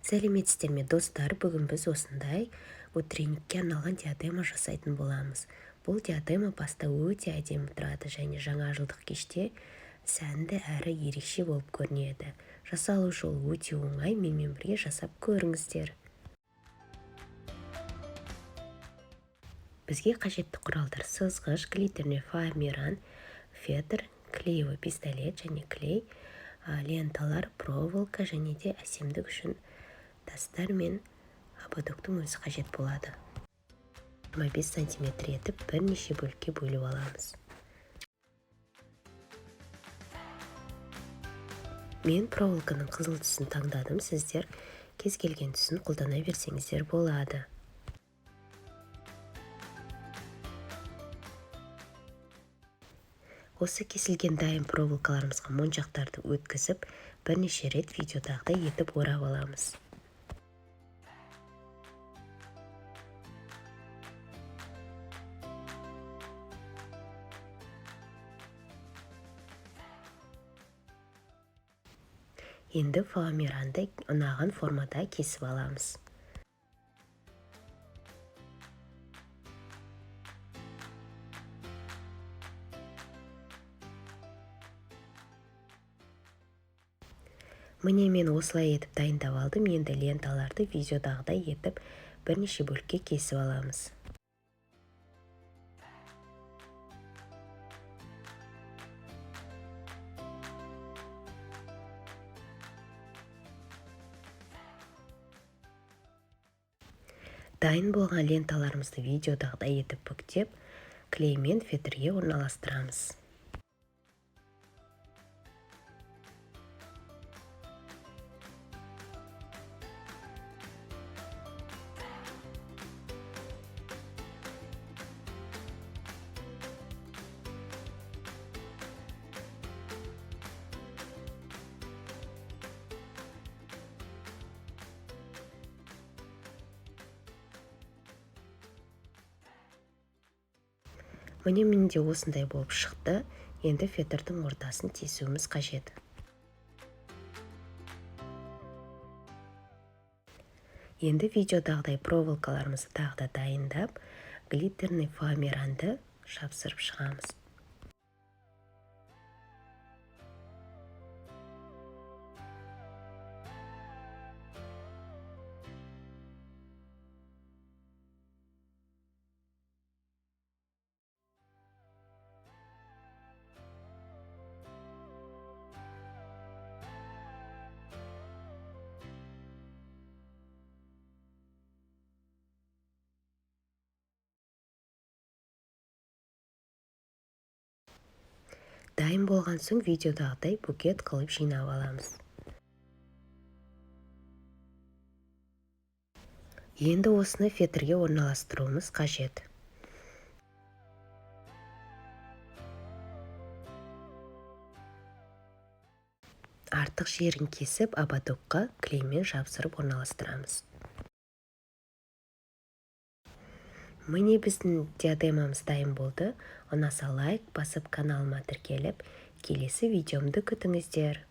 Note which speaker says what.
Speaker 1: Сәлеметсіздер ме достар, бүгін біз осындай утренникке арналған диадема жасайтын боламыз. Бұл диадема баста өте әдемі тұрады және жаңа жылдық кеште сәнді әрі ерекше болып көрінеді. Жасалу жолы өте оңай, менімен бірге жасап көріңіздер. Бізге қажетті құралдар: сызғыш, глиттерный фоамиран, фетр, клеевый пистолет және клей, ленталар, проволока және де әсемдік үшін тастар мен ободоктың өзі қажет болады. 25 см етіп бірнеше бөлікке бөліп аламыз. Мен проволоканың қызыл түсін таңдадым, сіздер кез келген түсін қолдана берсеңіздер болады. Осы кесілген дайын проволокаларымызға моншақтарды өткізіп, бірнеше рет видеодағыдай етіп орап аламыз. Енді фоамиранды ұнаған формада кесіп аламыз. Міне мен осылай етіп дайындап алдым. Енді ленталарды видеодағыдай етіп бірнеше бөлікке кесіп аламыз. Дайын болған ленталарымызды видеодағыдай етіп бүктеп, клеймен фетрге орналастырамыз. Міне менде осындай болып шықты. Енді фетрдің ортасын тесуіміз қажет. Енді видеодағыдай проволокаларымызды тағы да дайындап, глиттерный фоамиранды жапсырып шығамыз. Дайын болған соң видеодағыдай букет қылып жинап аламыз. Енді осыны фетрге орналастыруымыз қажет. Артық жерін кесіп, ободокқа клеймен жапсырып орналастырамыз. Міне біздің диадемамыз дайын болды. Ұнаса лайк басып каналыма тіркеліп, келесі видеомды күтіңіздер.